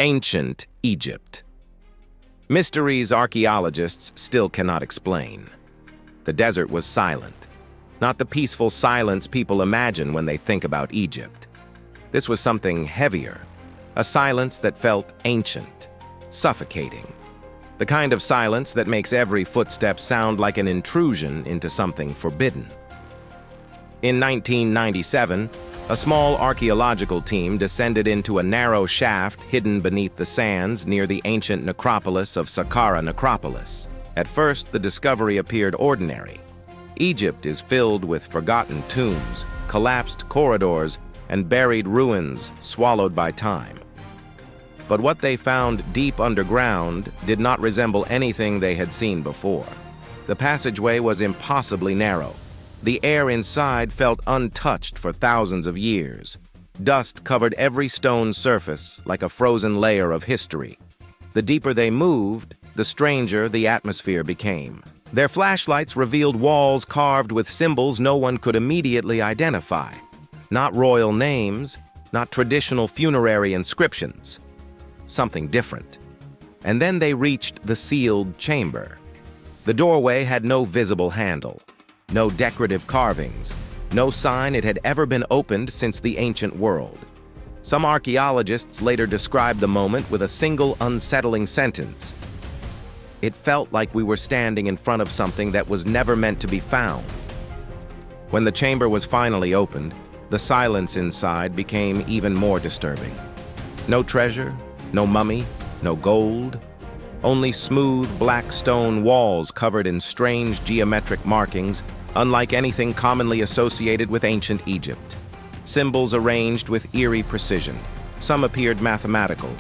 Ancient Egypt. Mysteries archaeologists still cannot explain. The desert was silent, not the peaceful silence people imagine when they think about Egypt. This was something heavier, a silence that felt ancient, suffocating. The kind of silence that makes every footstep sound like an intrusion into something forbidden. In 1997, a small archaeological team descended into a narrow shaft hidden beneath the sands near the ancient necropolis of Saqqara Necropolis. At first, the discovery appeared ordinary. Egypt is filled with forgotten tombs, collapsed corridors, and buried ruins swallowed by time. But what they found deep underground did not resemble anything they had seen before. The passageway was impossibly narrow. The air inside felt untouched for thousands of years. Dust covered every stone surface like a frozen layer of history. The deeper they moved, the stranger the atmosphere became. Their flashlights revealed walls carved with symbols no one could immediately identify. Not royal names, not traditional funerary inscriptions. Something different. And then they reached the sealed chamber. The doorway had no visible handle. No decorative carvings, no sign it had ever been opened since the ancient world. Some archaeologists later described the moment with a single unsettling sentence. It felt like we were standing in front of something that was never meant to be found. When the chamber was finally opened, the silence inside became even more disturbing. No treasure, no mummy, no gold. Only smooth black stone walls covered in strange geometric markings, unlike anything commonly associated with ancient Egypt. Symbols arranged with eerie precision. Some appeared mathematical.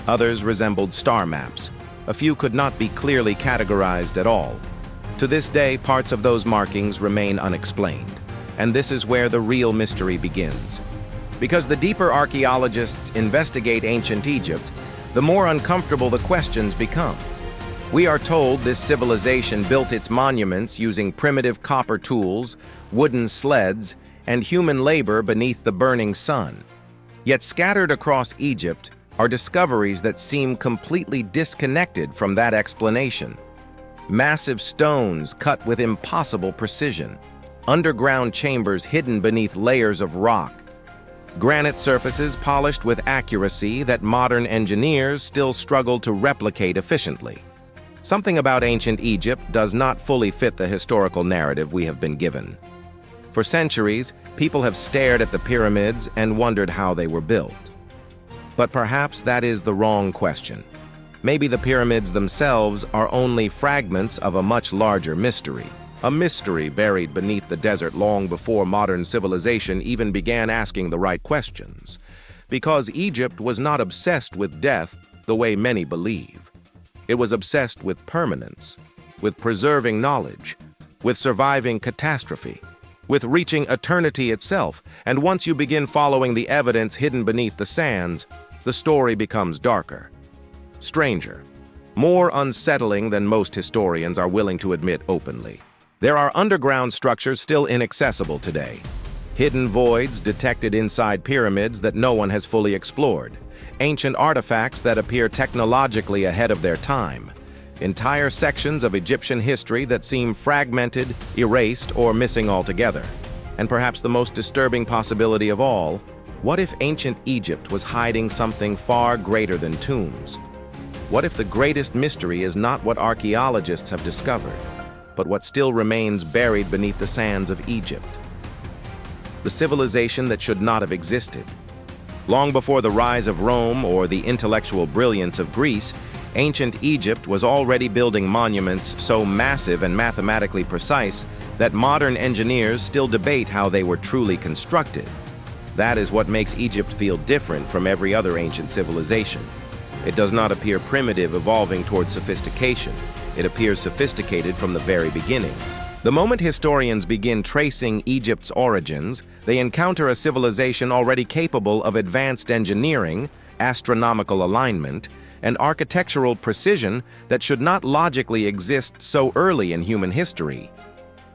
Others resembled star maps. A few could not be clearly categorized at all. To this day, parts of those markings remain unexplained. And this is where the real mystery begins. Because the deeper archaeologists investigate ancient Egypt, the more uncomfortable the questions become. We are told this civilization built its monuments using primitive copper tools, wooden sleds, and human labor beneath the burning sun. Yet scattered across Egypt are discoveries that seem completely disconnected from that explanation. Massive stones cut with impossible precision, underground chambers hidden beneath layers of rock, granite surfaces polished with accuracy that modern engineers still struggle to replicate efficiently. Something about ancient Egypt does not fully fit the historical narrative we have been given. For centuries, people have stared at the pyramids and wondered how they were built. But perhaps that is the wrong question. Maybe the pyramids themselves are only fragments of a much larger mystery. A mystery buried beneath the desert long before modern civilization even began asking the right questions. Because Egypt was not obsessed with death the way many believe. It was obsessed with permanence, with preserving knowledge, with surviving catastrophe, with reaching eternity itself. And once you begin following the evidence hidden beneath the sands, the story becomes darker, stranger, more unsettling than most historians are willing to admit openly. There are underground structures still inaccessible today, hidden voids detected inside pyramids that no one has fully explored, ancient artifacts that appear technologically ahead of their time, entire sections of Egyptian history that seem fragmented, erased, or missing altogether. And perhaps the most disturbing possibility of all, what if ancient Egypt was hiding something far greater than tombs? What if the greatest mystery is not what archaeologists have discovered, but what still remains buried beneath the sands of Egypt? The civilization that should not have existed. Long before the rise of Rome or the intellectual brilliance of Greece, ancient Egypt was already building monuments so massive and mathematically precise that modern engineers still debate how they were truly constructed. That is what makes Egypt feel different from every other ancient civilization. It does not appear primitive, evolving toward sophistication. It appears sophisticated from the very beginning. The moment historians begin tracing Egypt's origins, they encounter a civilization already capable of advanced engineering, astronomical alignment, and architectural precision that should not logically exist so early in human history.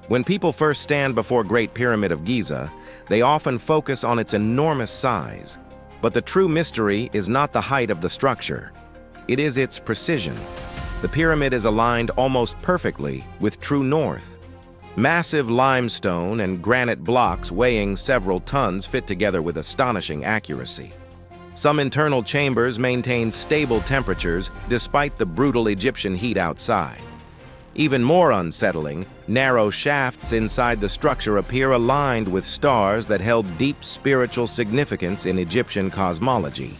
When people first stand before Great Pyramid of Giza, they often focus on its enormous size. But the true mystery is not the height of the structure. It is its precision. The pyramid is aligned almost perfectly with true north. Massive limestone and granite blocks weighing several tons fit together with astonishing accuracy. Some internal chambers maintain stable temperatures despite the brutal Egyptian heat outside. Even more unsettling, narrow shafts inside the structure appear aligned with stars that held deep spiritual significance in Egyptian cosmology.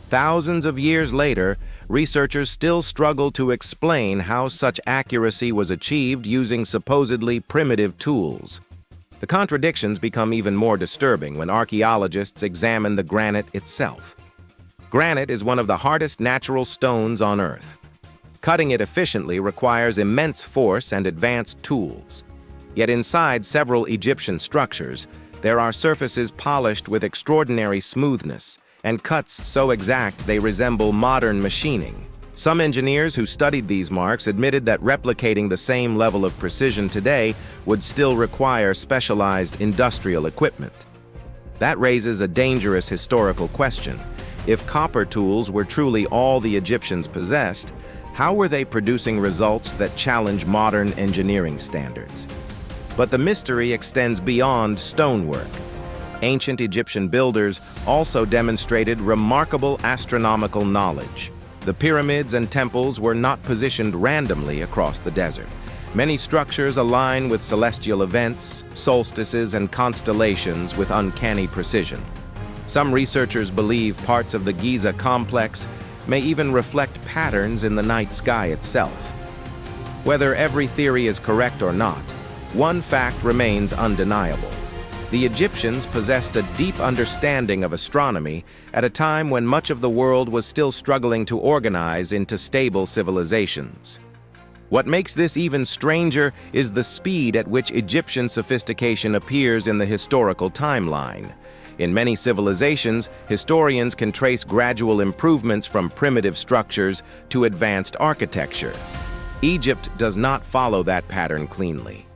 Thousands of years later, researchers still struggle to explain how such accuracy was achieved using supposedly primitive tools. The contradictions become even more disturbing when archaeologists examine the granite itself. Granite is one of the hardest natural stones on Earth. Cutting it efficiently requires immense force and advanced tools. Yet inside several Egyptian structures, there are surfaces polished with extraordinary smoothness, and cuts so exact they resemble modern machining. Some engineers who studied these marks admitted that replicating the same level of precision today would still require specialized industrial equipment. That raises a dangerous historical question. If copper tools were truly all the Egyptians possessed, how were they producing results that challenge modern engineering standards? But the mystery extends beyond stonework. Ancient Egyptian builders also demonstrated remarkable astronomical knowledge. The pyramids and temples were not positioned randomly across the desert. Many structures align with celestial events, solstices, and constellations with uncanny precision. Some researchers believe parts of the Giza complex may even reflect patterns in the night sky itself. Whether every theory is correct or not, one fact remains undeniable. The Egyptians possessed a deep understanding of astronomy at a time when much of the world was still struggling to organize into stable civilizations. What makes this even stranger is the speed at which Egyptian sophistication appears in the historical timeline. In many civilizations, historians can trace gradual improvements from primitive structures to advanced architecture. Egypt does not follow that pattern cleanly.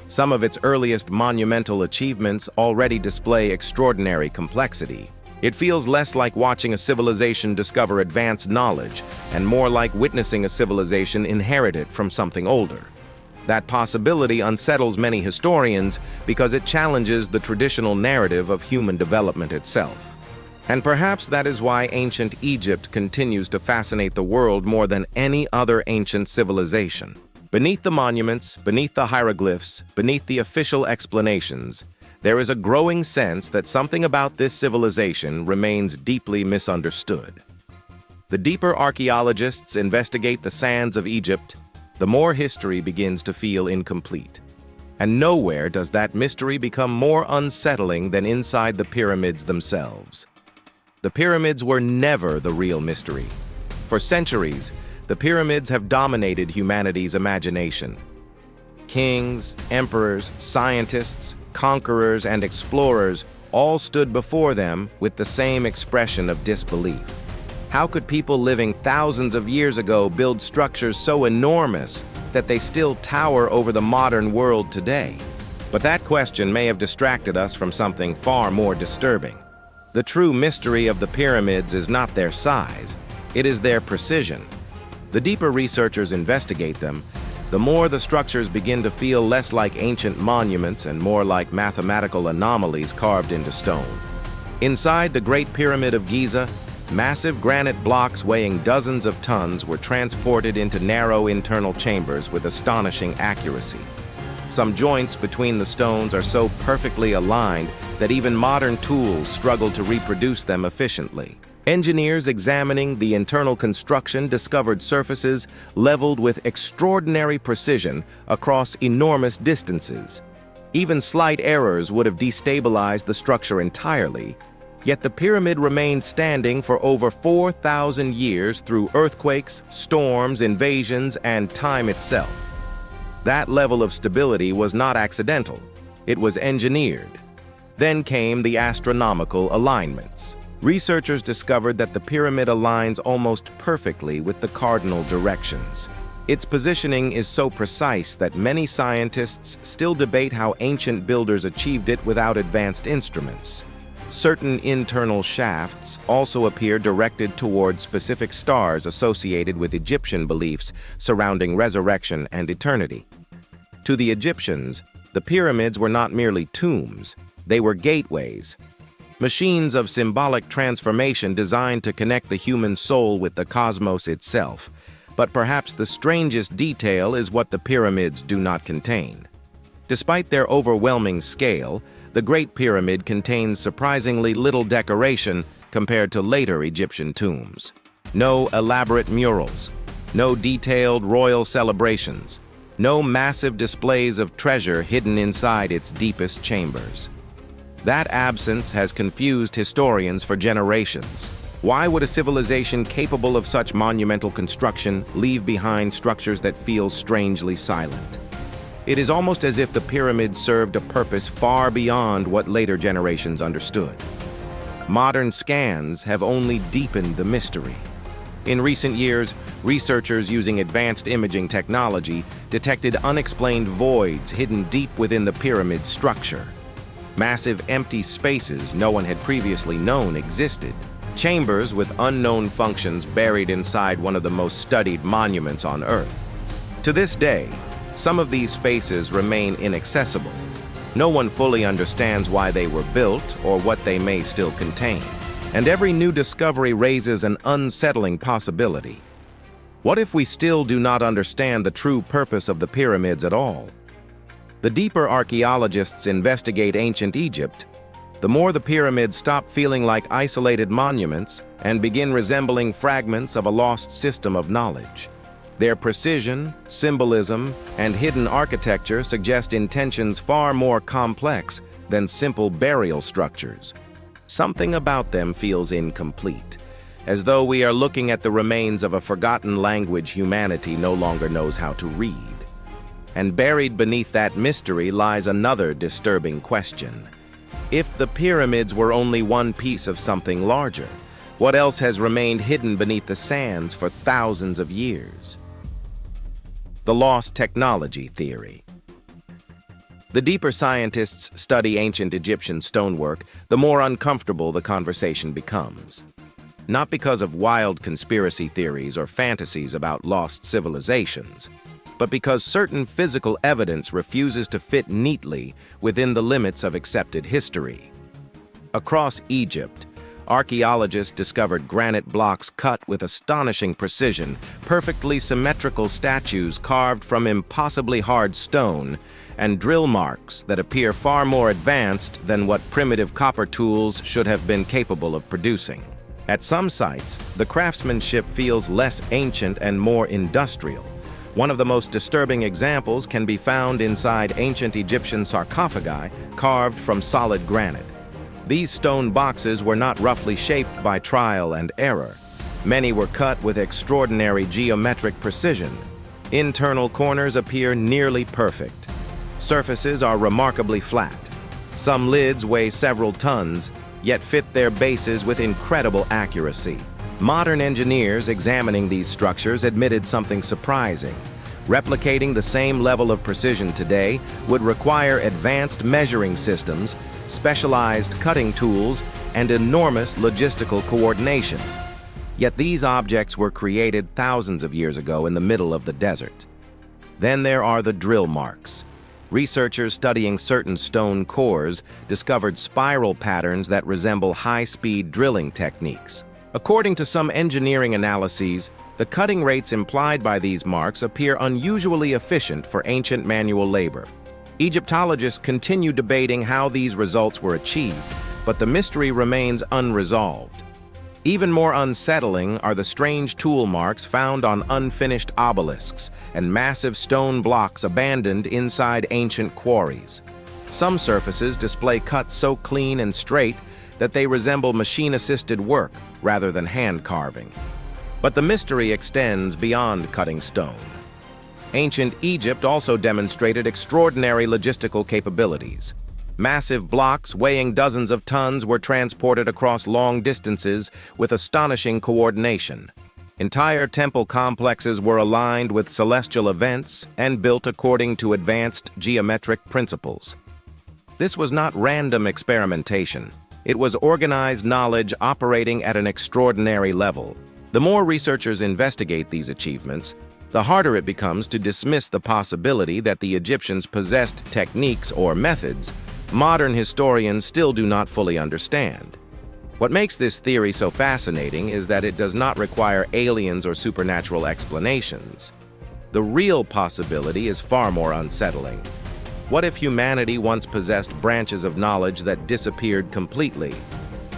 Some of its earliest monumental achievements already display extraordinary complexity. It feels less like watching a civilization discover advanced knowledge and more like witnessing a civilization inherited from something older. That possibility unsettles many historians because it challenges the traditional narrative of human development itself. And perhaps that is why ancient Egypt continues to fascinate the world more than any other ancient civilization. Beneath the monuments, beneath the hieroglyphs, beneath the official explanations, there is a growing sense that something about this civilization remains deeply misunderstood. The deeper archaeologists investigate the sands of Egypt, the more history begins to feel incomplete. And nowhere does that mystery become more unsettling than inside the pyramids themselves. The pyramids were never the real mystery. For centuries, the pyramids have dominated humanity's imagination. Kings, emperors, scientists, conquerors, and explorers all stood before them with the same expression of disbelief. How could people living thousands of years ago build structures so enormous that they still tower over the modern world today? But that question may have distracted us from something far more disturbing. The true mystery of the pyramids is not their size, it is their precision. The deeper researchers investigate them, the more the structures begin to feel less like ancient monuments and more like mathematical anomalies carved into stone. Inside the Great Pyramid of Giza, massive granite blocks weighing dozens of tons were transported into narrow internal chambers with astonishing accuracy. Some joints between the stones are so perfectly aligned that even modern tools struggle to reproduce them efficiently. Engineers examining the internal construction discovered surfaces leveled with extraordinary precision across enormous distances. Even slight errors would have destabilized the structure entirely, yet the pyramid remained standing for over 4,000 years through earthquakes, storms, invasions, and time itself. That level of stability was not accidental, it was engineered. Then came the astronomical alignments. Researchers discovered that the pyramid aligns almost perfectly with the cardinal directions. Its positioning is so precise that many scientists still debate how ancient builders achieved it without advanced instruments. Certain internal shafts also appear directed toward specific stars associated with Egyptian beliefs surrounding resurrection and eternity. To the Egyptians, the pyramids were not merely tombs, they were gateways, machines of symbolic transformation designed to connect the human soul with the cosmos itself. But perhaps the strangest detail is what the pyramids do not contain. Despite their overwhelming scale, the Great Pyramid contains surprisingly little decoration compared to later Egyptian tombs. No elaborate murals, no detailed royal celebrations, no massive displays of treasure hidden inside its deepest chambers. That absence has confused historians for generations. Why would a civilization capable of such monumental construction leave behind structures that feel strangely silent? It is almost as if the pyramids served a purpose far beyond what later generations understood. Modern scans have only deepened the mystery. In recent years, researchers using advanced imaging technology detected unexplained voids hidden deep within the pyramid structure. Massive empty spaces no one had previously known existed. Chambers with unknown functions buried inside one of the most studied monuments on Earth. To this day, some of these spaces remain inaccessible. No one fully understands why they were built or what they may still contain. And every new discovery raises an unsettling possibility. What if we still do not understand the true purpose of the pyramids at all? The deeper archaeologists investigate ancient Egypt, the more the pyramids stop feeling like isolated monuments and begin resembling fragments of a lost system of knowledge. Their precision, symbolism, and hidden architecture suggest intentions far more complex than simple burial structures. Something about them feels incomplete, as though we are looking at the remains of a forgotten language humanity no longer knows how to read. And buried beneath that mystery lies another disturbing question. If the pyramids were only one piece of something larger, what else has remained hidden beneath the sands for thousands of years? The lost technology theory. The deeper scientists study ancient Egyptian stonework, the more uncomfortable the conversation becomes. Not because of wild conspiracy theories or fantasies about lost civilizations, but because certain physical evidence refuses to fit neatly within the limits of accepted history. Across Egypt, archaeologists discovered granite blocks cut with astonishing precision, perfectly symmetrical statues carved from impossibly hard stone, and drill marks that appear far more advanced than what primitive copper tools should have been capable of producing. At some sites, the craftsmanship feels less ancient and more industrial. One of the most disturbing examples can be found inside ancient Egyptian sarcophagi carved from solid granite. These stone boxes were not roughly shaped by trial and error. Many were cut with extraordinary geometric precision. Internal corners appear nearly perfect. Surfaces are remarkably flat. Some lids weigh several tons, yet fit their bases with incredible accuracy. Modern engineers examining these structures admitted something surprising. Replicating the same level of precision today would require advanced measuring systems, specialized cutting tools, and enormous logistical coordination. Yet these objects were created thousands of years ago in the middle of the desert. Then there are the drill marks. Researchers studying certain stone cores discovered spiral patterns that resemble high-speed drilling techniques. According to some engineering analyses, the cutting rates implied by these marks appear unusually efficient for ancient manual labor. Egyptologists continue debating how these results were achieved, but the mystery remains unresolved. Even more unsettling are the strange tool marks found on unfinished obelisks and massive stone blocks abandoned inside ancient quarries. Some surfaces display cuts so clean and straight that they resemble machine-assisted work rather than hand carving. But the mystery extends beyond cutting stone. Ancient Egypt also demonstrated extraordinary logistical capabilities. Massive blocks weighing dozens of tons were transported across long distances with astonishing coordination. Entire temple complexes were aligned with celestial events and built according to advanced geometric principles. This was not random experimentation. It was organized knowledge operating at an extraordinary level. The more researchers investigate these achievements, the harder it becomes to dismiss the possibility that the Egyptians possessed techniques or methods modern historians still do not fully understand. What makes this theory so fascinating is that it does not require aliens or supernatural explanations. The real possibility is far more unsettling. What if humanity once possessed branches of knowledge that disappeared completely?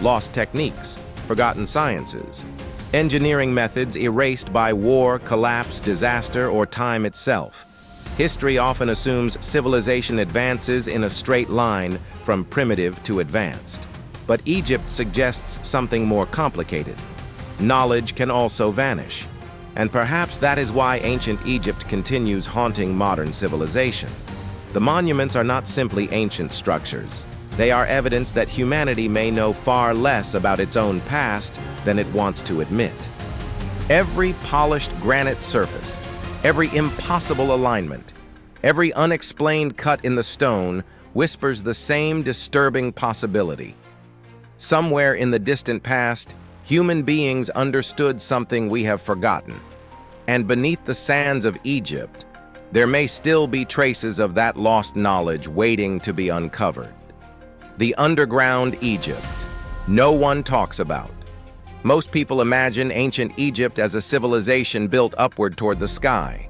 Lost techniques, forgotten sciences, engineering methods erased by war, collapse, disaster, or time itself. History often assumes civilization advances in a straight line from primitive to advanced. But Egypt suggests something more complicated. Knowledge can also vanish. And perhaps that is why ancient Egypt continues haunting modern civilization. The monuments are not simply ancient structures. They are evidence that humanity may know far less about its own past than it wants to admit. Every polished granite surface, every impossible alignment, every unexplained cut in the stone whispers the same disturbing possibility. Somewhere in the distant past, human beings understood something we have forgotten. And beneath the sands of Egypt, there may still be traces of that lost knowledge waiting to be uncovered. The underground Egypt, no one talks about. Most people imagine ancient Egypt as a civilization built upward toward the sky.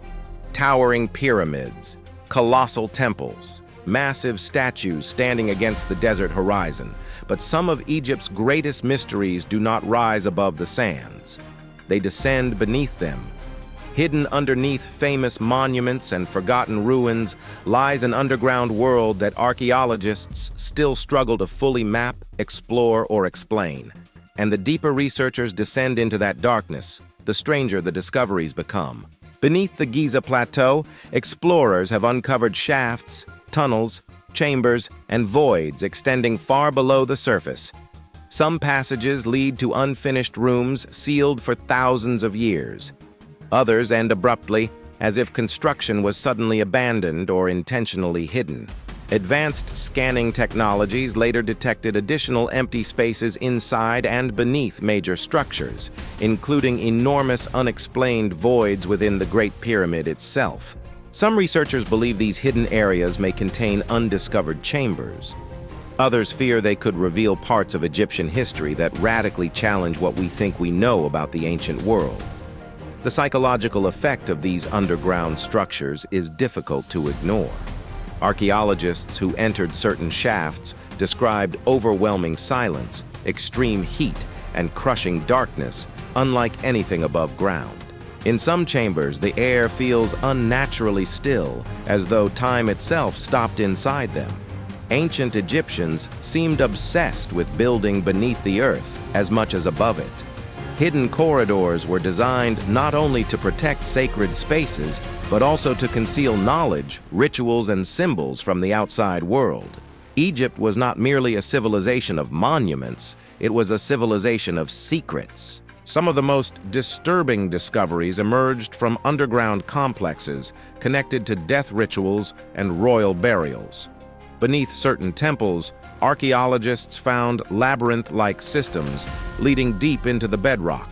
Towering pyramids, colossal temples, massive statues standing against the desert horizon. But some of Egypt's greatest mysteries do not rise above the sands. They descend beneath them. Hidden underneath famous monuments and forgotten ruins lies an underground world that archaeologists still struggle to fully map, explore, or explain. And the deeper researchers descend into that darkness, the stranger the discoveries become. Beneath the Giza Plateau, explorers have uncovered shafts, tunnels, chambers, and voids extending far below the surface. Some passages lead to unfinished rooms sealed for thousands of years. Others end abruptly, as if construction was suddenly abandoned or intentionally hidden. Advanced scanning technologies later detected additional empty spaces inside and beneath major structures, including enormous unexplained voids within the Great Pyramid itself. Some researchers believe these hidden areas may contain undiscovered chambers. Others fear they could reveal parts of Egyptian history that radically challenge what we think we know about the ancient world. The psychological effect of these underground structures is difficult to ignore. Archaeologists who entered certain shafts described overwhelming silence, extreme heat, and crushing darkness, unlike anything above ground. In some chambers, the air feels unnaturally still, as though time itself stopped inside them. Ancient Egyptians seemed obsessed with building beneath the earth as much as above it. Hidden corridors were designed not only to protect sacred spaces, but also to conceal knowledge, rituals, and symbols from the outside world. Egypt was not merely a civilization of monuments, it was a civilization of secrets. Some of the most disturbing discoveries emerged from underground complexes connected to death rituals and royal burials. Beneath certain temples, archaeologists found labyrinth-like systems leading deep into the bedrock.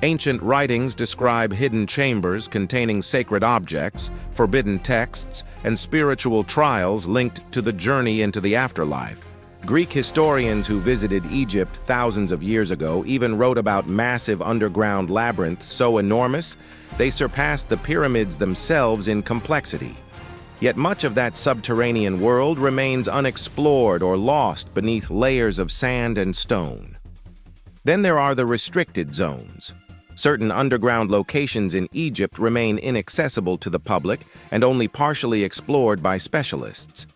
Ancient writings describe hidden chambers containing sacred objects, forbidden texts, and spiritual trials linked to the journey into the afterlife. Greek historians who visited Egypt thousands of years ago even wrote about massive underground labyrinths so enormous they surpassed the pyramids themselves in complexity. Yet much of that subterranean world remains unexplored or lost beneath layers of sand and stone. Then there are the restricted zones. Certain underground locations in Egypt remain inaccessible to the public and only partially explored by specialists.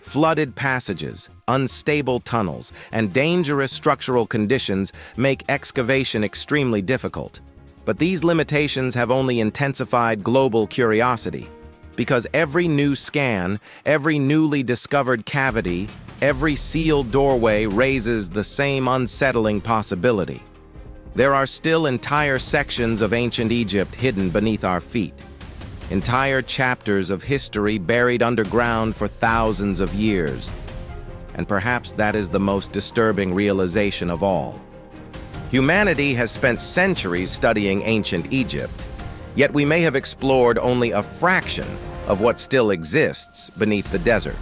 Flooded passages, unstable tunnels, and dangerous structural conditions make excavation extremely difficult. But these limitations have only intensified global curiosity. Because every new scan, every newly discovered cavity, every sealed doorway raises the same unsettling possibility. There are still entire sections of ancient Egypt hidden beneath our feet. Entire chapters of history buried underground for thousands of years. and perhaps that is the most disturbing realization of all. Humanity has spent centuries studying ancient Egypt, yet we may have explored only a fraction of what still exists beneath the desert.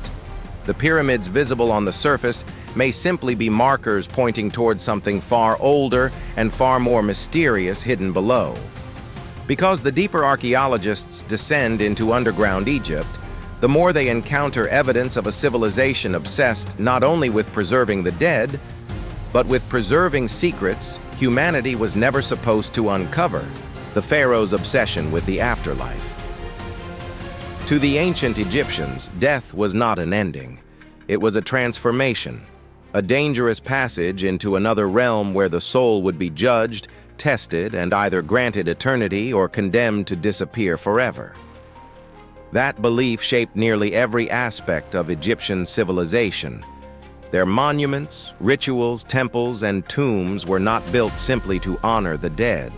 The pyramids visible on the surface may simply be markers pointing towards something far older and far more mysterious hidden below. Because the deeper archaeologists descend into underground Egypt, the more they encounter evidence of a civilization obsessed not only with preserving the dead, but with preserving secrets humanity was never supposed to uncover: the pharaohs' obsession with the afterlife. To the ancient Egyptians, death was not an ending. It was a transformation, a dangerous passage into another realm where the soul would be judged, tested, and either granted eternity or condemned to disappear forever. That belief shaped nearly every aspect of Egyptian civilization. Their monuments, rituals, temples, and tombs were not built simply to honor the dead.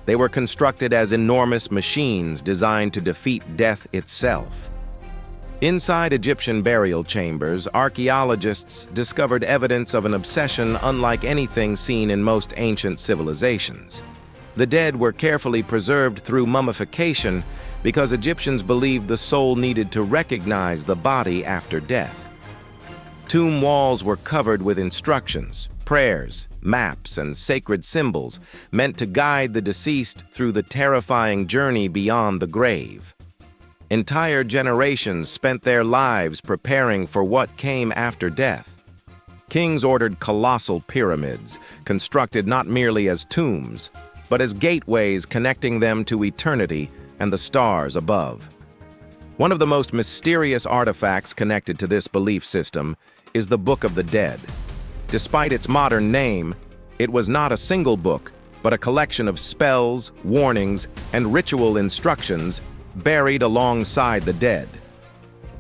They were constructed as enormous machines designed to defeat death itself. Inside Egyptian burial chambers, archaeologists discovered evidence of an obsession unlike anything seen in most ancient civilizations. The dead were carefully preserved through mummification because Egyptians believed the soul needed to recognize the body after death. Tomb walls were covered with instructions, prayers, maps, and sacred symbols meant to guide the deceased through the terrifying journey beyond the grave. Entire generations spent their lives preparing for what came after death. Kings ordered colossal pyramids, constructed not merely as tombs, but as gateways connecting them to eternity and the stars above. One of the most mysterious artifacts connected to this belief system is the Book of the Dead. Despite its modern name, it was not a single book, but a collection of spells, warnings, and ritual instructions buried alongside the dead.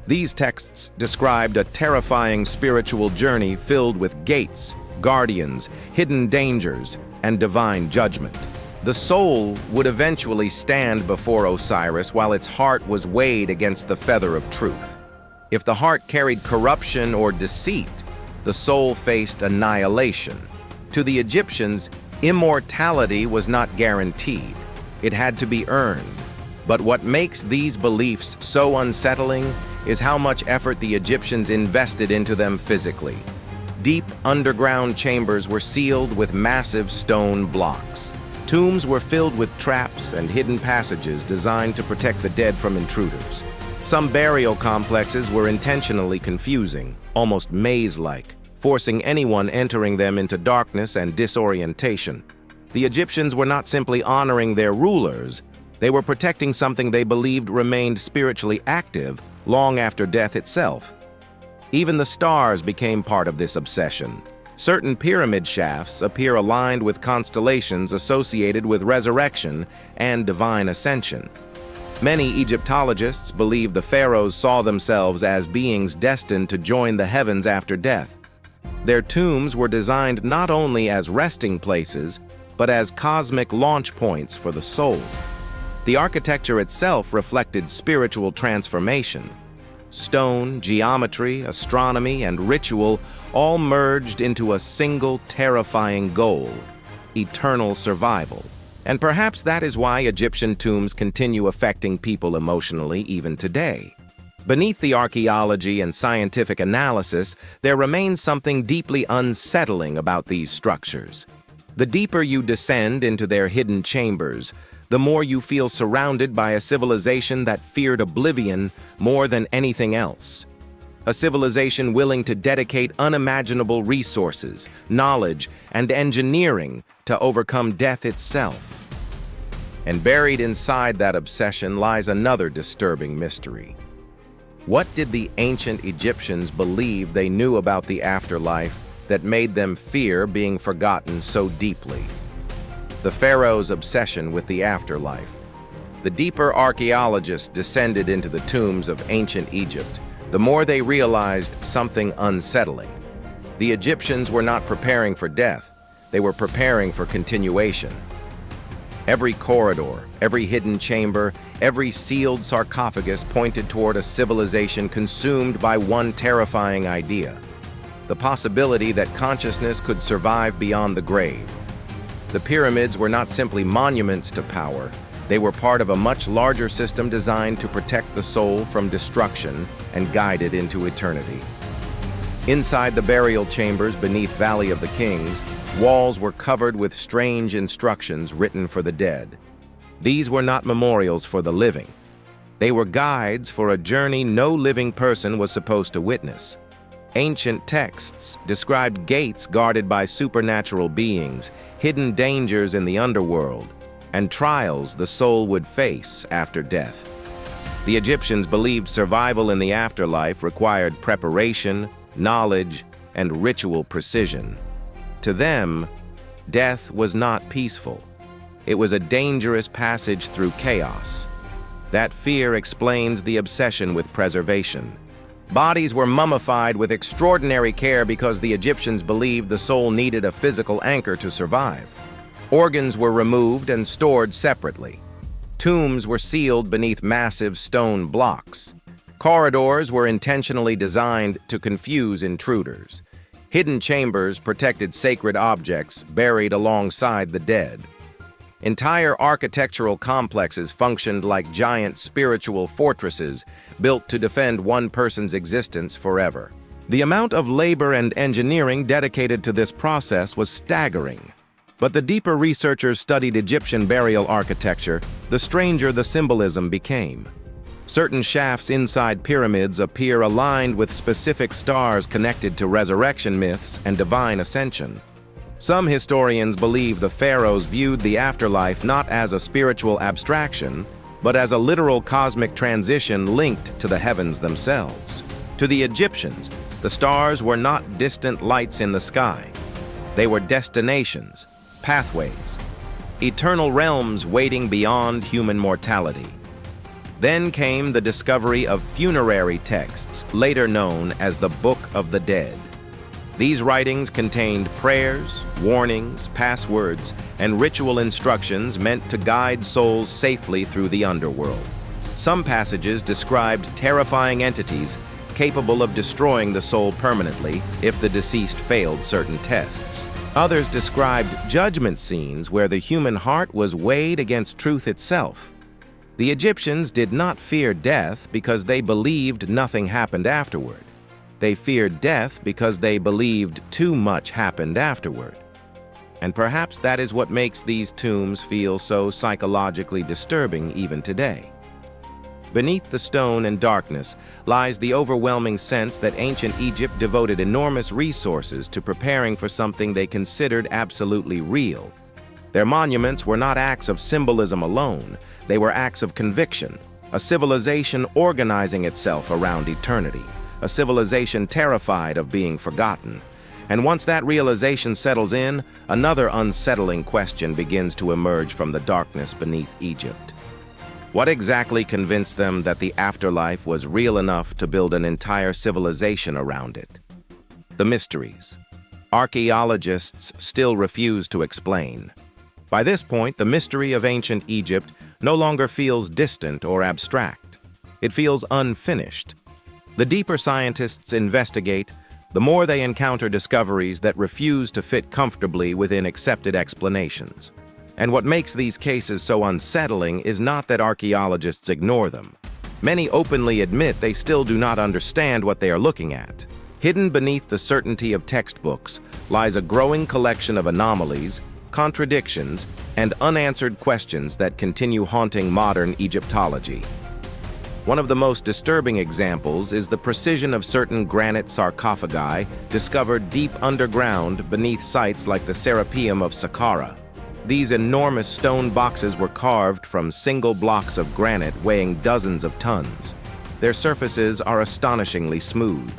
These texts described a terrifying spiritual journey filled with gates, guardians, hidden dangers, and divine judgment. The soul would eventually stand before Osiris while its heart was weighed against the feather of truth. If the heart carried corruption or deceit, the soul faced annihilation. To the Egyptians, immortality was not guaranteed. It had to be earned. But what makes these beliefs so unsettling is how much effort the Egyptians invested into them physically. Deep underground chambers were sealed with massive stone blocks. Tombs were filled with traps and hidden passages designed to protect the dead from intruders. Some burial complexes were intentionally confusing, almost maze-like, forcing anyone entering them into darkness and disorientation. The Egyptians were not simply honoring their rulers, they were protecting something they believed remained spiritually active long after death itself. Even the stars became part of this obsession. Certain pyramid shafts appear aligned with constellations associated with resurrection and divine ascension. Many Egyptologists believe the pharaohs saw themselves as beings destined to join the heavens after death. Their tombs were designed not only as resting places, but as cosmic launch points for the soul. The architecture itself reflected spiritual transformation. Stone, geometry, astronomy, and ritual all merged into a single terrifying goal: eternal survival. And perhaps that is why Egyptian tombs continue affecting people emotionally even today. Beneath the archaeology and scientific analysis, there remains something deeply unsettling about these structures. The deeper you descend into their hidden chambers, the more you feel surrounded by a civilization that feared oblivion more than anything else. A civilization willing to dedicate unimaginable resources, knowledge, and engineering to overcome death itself. And buried inside that obsession lies another disturbing mystery. What did the ancient Egyptians believe they knew about the afterlife that made them fear being forgotten so deeply? The pharaohs' obsession with the afterlife. The deeper archaeologists descended into the tombs of ancient Egypt, the more they realized something unsettling. The Egyptians were not preparing for death, they were preparing for continuation. Every corridor, every hidden chamber, every sealed sarcophagus pointed toward a civilization consumed by one terrifying idea: the possibility that consciousness could survive beyond the grave. The pyramids were not simply monuments to power, they were part of a much larger system designed to protect the soul from destruction and guide it into eternity. Inside the burial chambers beneath Valley of the Kings, walls were covered with strange instructions written for the dead. These were not memorials for the living. They were guides for a journey no living person was supposed to witness. Ancient texts described gates guarded by supernatural beings, hidden dangers in the underworld, and trials the soul would face after death. The Egyptians believed survival in the afterlife required preparation, knowledge, and ritual precision. To them, death was not peaceful. It was a dangerous passage through chaos. That fear explains the obsession with preservation. Bodies were mummified with extraordinary care because the Egyptians believed the soul needed a physical anchor to survive. Organs were removed and stored separately. Tombs were sealed beneath massive stone blocks. Corridors were intentionally designed to confuse intruders. Hidden chambers protected sacred objects buried alongside the dead. Entire architectural complexes functioned like giant spiritual fortresses built to defend one person's existence forever. The amount of labor and engineering dedicated to this process was staggering. But the deeper researchers studied Egyptian burial architecture, the stranger the symbolism became. Certain shafts inside pyramids appear aligned with specific stars connected to resurrection myths and divine ascension. Some historians believe the pharaohs viewed the afterlife not as a spiritual abstraction, but as a literal cosmic transition linked to the heavens themselves. To the Egyptians, the stars were not distant lights in the sky. They were destinations, pathways, eternal realms waiting beyond human mortality. Then came the discovery of funerary texts, later known as the Book of the Dead. These writings contained prayers, warnings, passwords, and ritual instructions meant to guide souls safely through the underworld. Some passages described terrifying entities capable of destroying the soul permanently if the deceased failed certain tests. Others described judgment scenes where the human heart was weighed against truth itself. The Egyptians did not fear death because they believed nothing happened afterward. They feared death because they believed too much happened afterward. And perhaps that is what makes these tombs feel so psychologically disturbing even today. Beneath the stone and darkness lies the overwhelming sense that ancient Egypt devoted enormous resources to preparing for something they considered absolutely real. Their monuments were not acts of symbolism alone, they were acts of conviction, a civilization organizing itself around eternity, a civilization terrified of being forgotten. And once that realization settles in, another unsettling question begins to emerge from the darkness beneath Egypt. What exactly convinced them that the afterlife was real enough to build an entire civilization around it? The mysteries. Archaeologists still refuse to explain. By this point, the mystery of ancient Egypt no longer feels distant or abstract. It feels unfinished. The deeper scientists investigate, the more they encounter discoveries that refuse to fit comfortably within accepted explanations. And what makes these cases so unsettling is not that archaeologists ignore them. Many openly admit they still do not understand what they are looking at. Hidden beneath the certainty of textbooks lies a growing collection of anomalies, contradictions, and unanswered questions that continue haunting modern Egyptology. One of the most disturbing examples is the precision of certain granite sarcophagi discovered deep underground beneath sites like the Serapeum of Saqqara. These enormous stone boxes were carved from single blocks of granite weighing dozens of tons. Their surfaces are astonishingly smooth.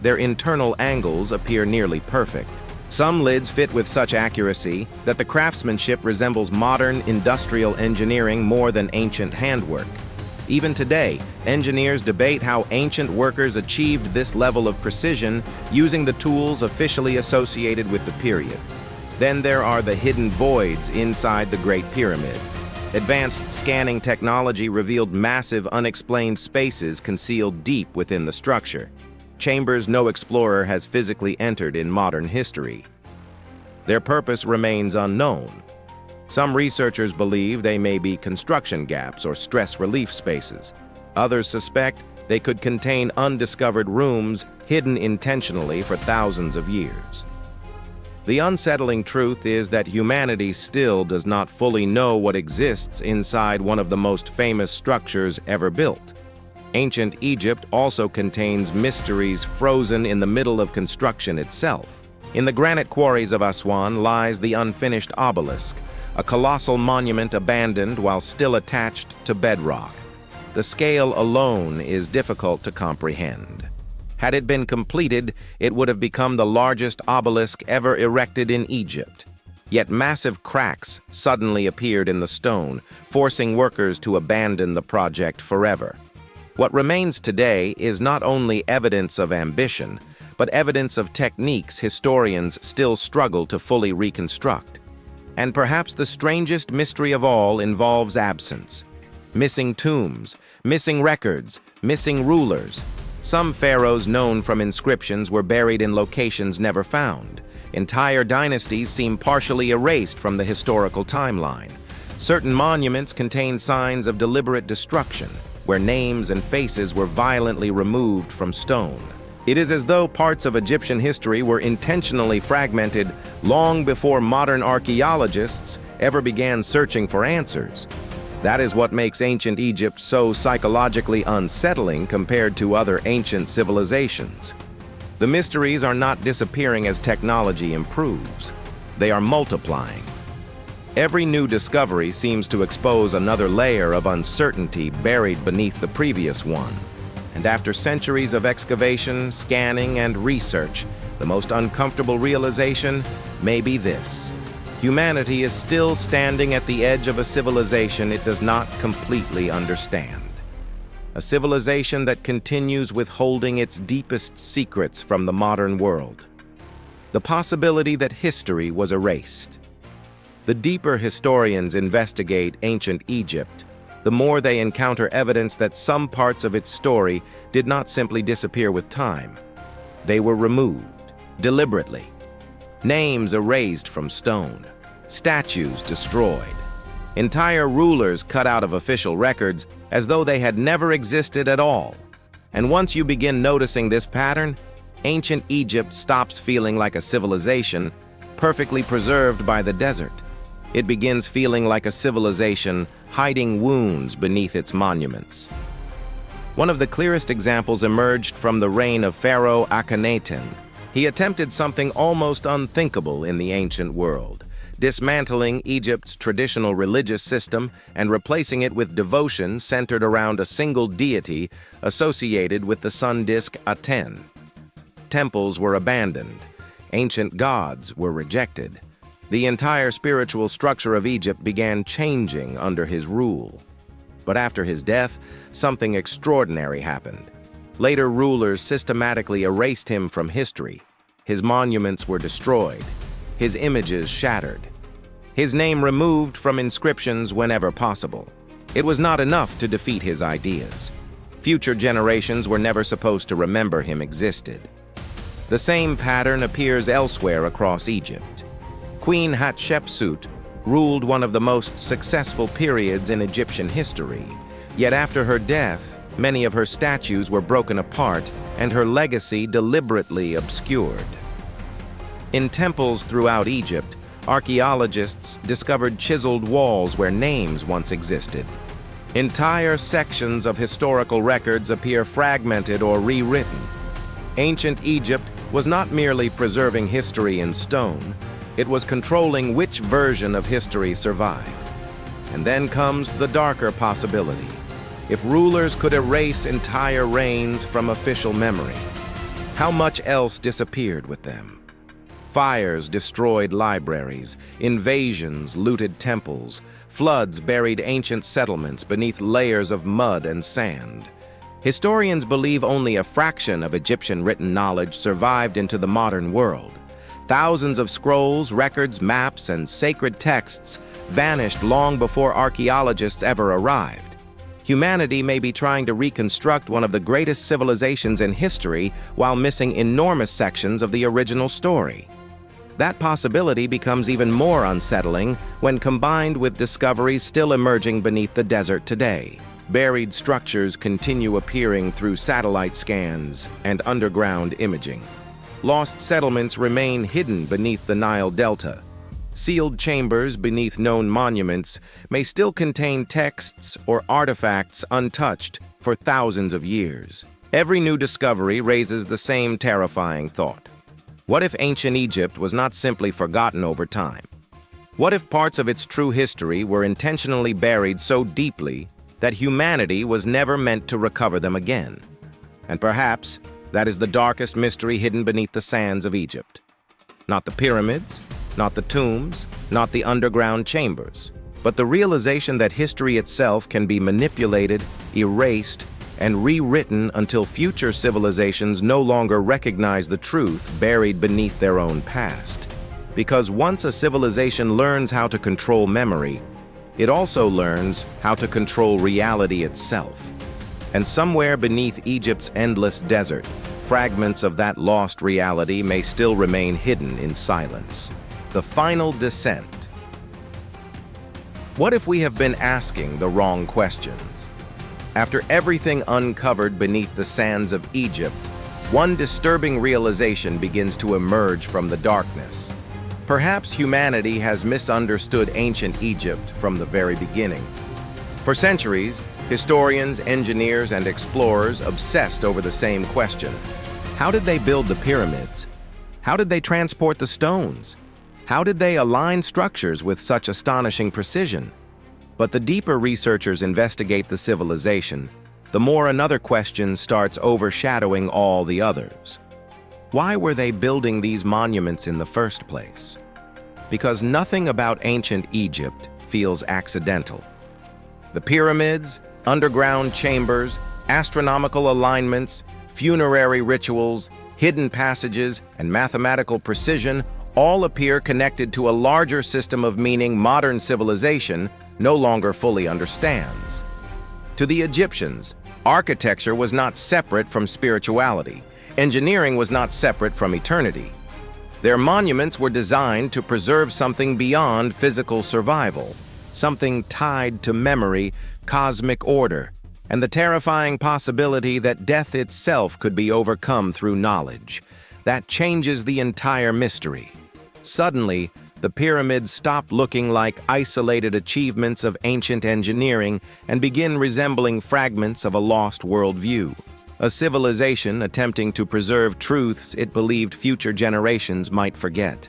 Their internal angles appear nearly perfect. Some lids fit with such accuracy that the craftsmanship resembles modern industrial engineering more than ancient handwork. Even today, engineers debate how ancient workers achieved this level of precision using the tools officially associated with the period. Then there are the hidden voids inside the Great Pyramid. Advanced scanning technology revealed massive unexplained spaces concealed deep within the structure. chambers no explorer has physically entered in modern history. Their purpose remains unknown. Some researchers believe they may be construction gaps or stress relief spaces. Others suspect they could contain undiscovered rooms hidden intentionally for thousands of years. The unsettling truth is that humanity still does not fully know what exists inside one of the most famous structures ever built. Ancient Egypt also contains mysteries frozen in the middle of construction itself. In the granite quarries of Aswan lies the unfinished obelisk, a colossal monument abandoned while still attached to bedrock. The scale alone is difficult to comprehend. Had it been completed, it would have become the largest obelisk ever erected in Egypt. Yet massive cracks suddenly appeared in the stone, forcing workers to abandon the project forever. What remains today is not only evidence of ambition, but evidence of techniques historians still struggle to fully reconstruct. And perhaps the strangest mystery of all involves absence. Missing tombs, missing records, missing rulers. Some pharaohs known from inscriptions were buried in locations never found. Entire dynasties seem partially erased from the historical timeline. Certain monuments contain signs of deliberate destruction, where names and faces were violently removed from stone. It is as though parts of Egyptian history were intentionally fragmented long before modern archaeologists ever began searching for answers. That is what makes ancient Egypt so psychologically unsettling compared to other ancient civilizations. The mysteries are not disappearing as technology improves. They are multiplying. Every new discovery seems to expose another layer of uncertainty buried beneath the previous one. And after centuries of excavation, scanning, and research, the most uncomfortable realization may be this: humanity is still standing at the edge of a civilization it does not completely understand. A civilization that continues withholding its deepest secrets from the modern world. The possibility that history was erased. The deeper historians investigate ancient Egypt, the more they encounter evidence that some parts of its story did not simply disappear with time. They were removed, deliberately. Names erased from stone, statues destroyed, entire rulers cut out of official records as though they had never existed at all. And once you begin noticing this pattern, ancient Egypt stops feeling like a civilization perfectly preserved by the desert. It begins feeling like a civilization hiding wounds beneath its monuments. One of the clearest examples emerged from the reign of Pharaoh Akhenaten. He attempted something almost unthinkable in the ancient world, dismantling Egypt's traditional religious system and replacing it with devotion centered around a single deity associated with the sun disk Aten. Temples were abandoned. Ancient gods were rejected. The entire spiritual structure of Egypt began changing under his rule. But after his death, something extraordinary happened. Later rulers systematically erased him from history. His monuments were destroyed, his images shattered, his name removed from inscriptions whenever possible. It was not enough to defeat his ideas. Future generations were never supposed to remember him existed. The same pattern appears elsewhere across Egypt. Queen Hatshepsut ruled one of the most successful periods in Egyptian history. Yet after her death, many of her statues were broken apart and her legacy deliberately obscured. In temples throughout Egypt, archaeologists discovered chiseled walls where names once existed. Entire sections of historical records appear fragmented or rewritten. Ancient Egypt was not merely preserving history in stone, it was controlling which version of history survived. And then comes the darker possibility. If rulers could erase entire reigns from official memory, how much else disappeared with them? Fires destroyed libraries, invasions looted temples, floods buried ancient settlements beneath layers of mud and sand. Historians believe only a fraction of Egyptian written knowledge survived into the modern world. Thousands of scrolls, records, maps, and sacred texts vanished long before archaeologists ever arrived. Humanity may be trying to reconstruct one of the greatest civilizations in history while missing enormous sections of the original story. That possibility becomes even more unsettling when combined with discoveries still emerging beneath the desert today. Buried structures continue appearing through satellite scans and underground imaging. Lost settlements remain hidden beneath the Nile Delta. Sealed chambers beneath known monuments may still contain texts or artifacts untouched for thousands of years. Every new discovery raises the same terrifying thought. What if ancient Egypt was not simply forgotten over time? What if parts of its true history were intentionally buried so deeply that humanity was never meant to recover them again? And perhaps that is the darkest mystery hidden beneath the sands of Egypt. Not the pyramids, not the tombs, not the underground chambers, but the realization that history itself can be manipulated, erased, and rewritten until future civilizations no longer recognize the truth buried beneath their own past. Because once a civilization learns how to control memory, it also learns how to control reality itself. And somewhere beneath Egypt's endless desert, fragments of that lost reality may still remain hidden in silence. The final descent. What if we have been asking the wrong questions? After everything uncovered beneath the sands of Egypt, one disturbing realization begins to emerge from the darkness. Perhaps humanity has misunderstood ancient Egypt from the very beginning. For centuries, historians, engineers, and explorers obsessed over the same question. How did they build the pyramids? How did they transport the stones? How did they align structures with such astonishing precision? But the deeper researchers investigate the civilization, the more another question starts overshadowing all the others. Why were they building these monuments in the first place? Because nothing about ancient Egypt feels accidental. The pyramids, underground chambers, astronomical alignments, funerary rituals, hidden passages, and mathematical precision all appear connected to a larger system of meaning modern civilization no longer fully understands. To the Egyptians, architecture was not separate from spirituality. Engineering was not separate from eternity. Their monuments were designed to preserve something beyond physical survival, something tied to memory, cosmic order, and the terrifying possibility that death itself could be overcome through knowledge. That changes the entire mystery. Suddenly, the pyramids stop looking like isolated achievements of ancient engineering and begin resembling fragments of a lost worldview. A civilization attempting to preserve truths it believed future generations might forget.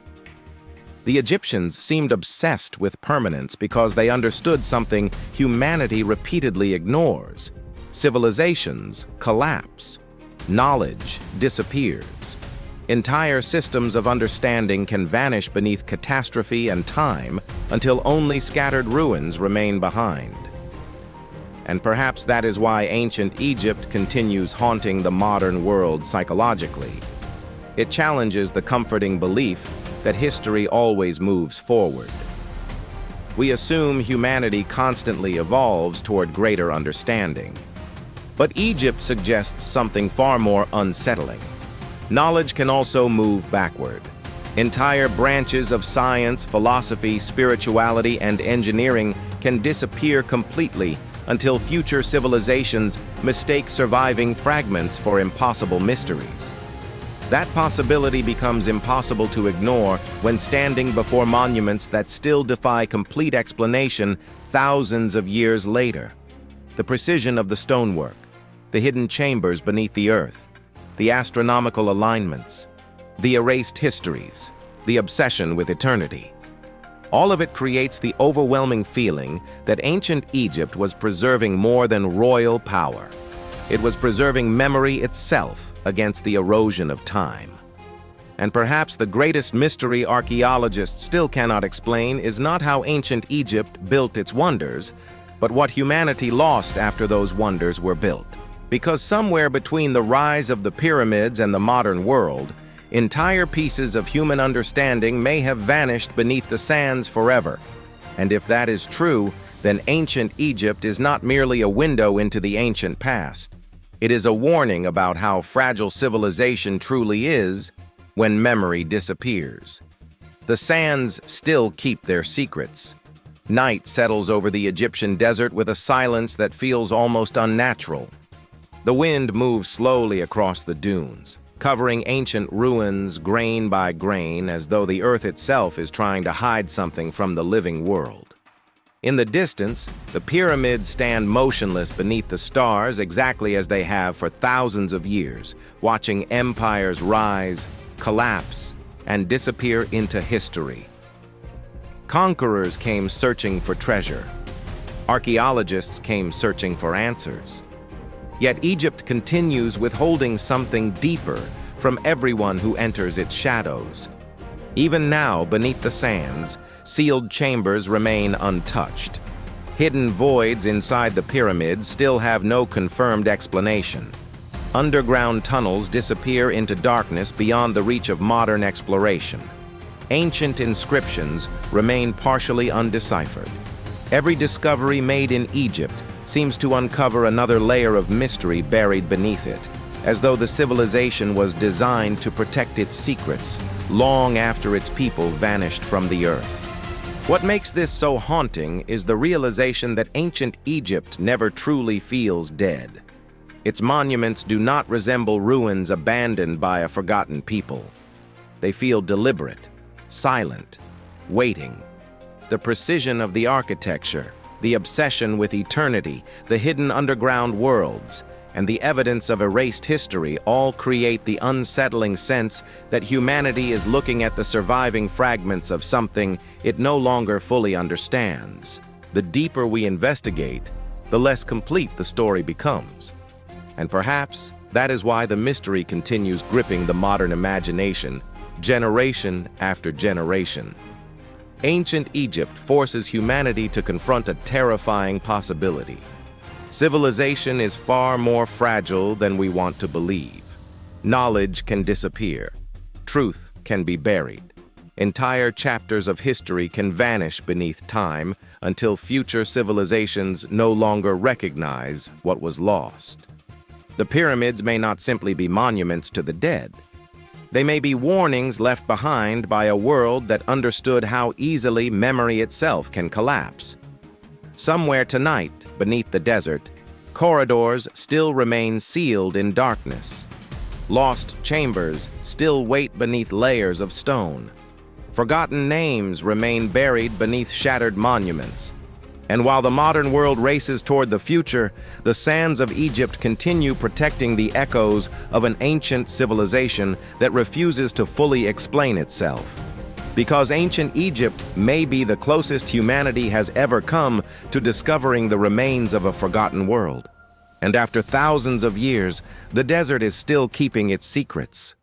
The Egyptians seemed obsessed with permanence because they understood something humanity repeatedly ignores. Civilizations collapse. Knowledge disappears. Entire systems of understanding can vanish beneath catastrophe and time until only scattered ruins remain behind. And perhaps that is why ancient Egypt continues haunting the modern world psychologically. It challenges the comforting belief that history always moves forward. We assume humanity constantly evolves toward greater understanding. But Egypt suggests something far more unsettling. Knowledge can also move backward. Entire branches of science, philosophy, spirituality, and engineering can disappear completely until future civilizations mistake surviving fragments for impossible mysteries. That possibility becomes impossible to ignore when standing before monuments that still defy complete explanation thousands of years later. The precision of the stonework, the hidden chambers beneath the earth, the astronomical alignments, the erased histories, the obsession with eternity. All of it creates the overwhelming feeling that ancient Egypt was preserving more than royal power. It was preserving memory itself against the erosion of time. And perhaps the greatest mystery archaeologists still cannot explain is not how ancient Egypt built its wonders, but what humanity lost after those wonders were built. Because somewhere between the rise of the pyramids and the modern world, entire pieces of human understanding may have vanished beneath the sands forever. And if that is true, then ancient Egypt is not merely a window into the ancient past. It is a warning about how fragile civilization truly is when memory disappears. The sands still keep their secrets. Night settles over the Egyptian desert with a silence that feels almost unnatural. The wind moves slowly across the dunes, covering ancient ruins grain by grain as though the earth itself is trying to hide something from the living world. In the distance, the pyramids stand motionless beneath the stars exactly as they have for thousands of years, watching empires rise, collapse, and disappear into history. Conquerors came searching for treasure. Archaeologists came searching for answers. Yet Egypt continues withholding something deeper from everyone who enters its shadows. Even now, beneath the sands, sealed chambers remain untouched. Hidden voids inside the pyramids still have no confirmed explanation. Underground tunnels disappear into darkness beyond the reach of modern exploration. Ancient inscriptions remain partially undeciphered. Every discovery made in Egypt seems to uncover another layer of mystery buried beneath it, as though the civilization was designed to protect its secrets long after its people vanished from the earth. What makes this so haunting is the realization that ancient Egypt never truly feels dead. Its monuments do not resemble ruins abandoned by a forgotten people. They feel deliberate, silent, waiting. The precision of the architecture, the obsession with eternity, the hidden underground worlds, and the evidence of erased history all create the unsettling sense that humanity is looking at the surviving fragments of something it no longer fully understands. The deeper we investigate, the less complete the story becomes. And perhaps that is why the mystery continues gripping the modern imagination, generation after generation. Ancient Egypt forces humanity to confront a terrifying possibility. Civilization is far more fragile than we want to believe. Knowledge can disappear. Truth can be buried. Entire chapters of history can vanish beneath time until future civilizations no longer recognize what was lost. The pyramids may not simply be monuments to the dead. They may be warnings left behind by a world that understood how easily memory itself can collapse. Somewhere tonight, beneath the desert, corridors still remain sealed in darkness. Lost chambers still wait beneath layers of stone. Forgotten names remain buried beneath shattered monuments. And while the modern world races toward the future, the sands of Egypt continue protecting the echoes of an ancient civilization that refuses to fully explain itself. Because ancient Egypt may be the closest humanity has ever come to discovering the remains of a forgotten world. And after thousands of years, the desert is still keeping its secrets.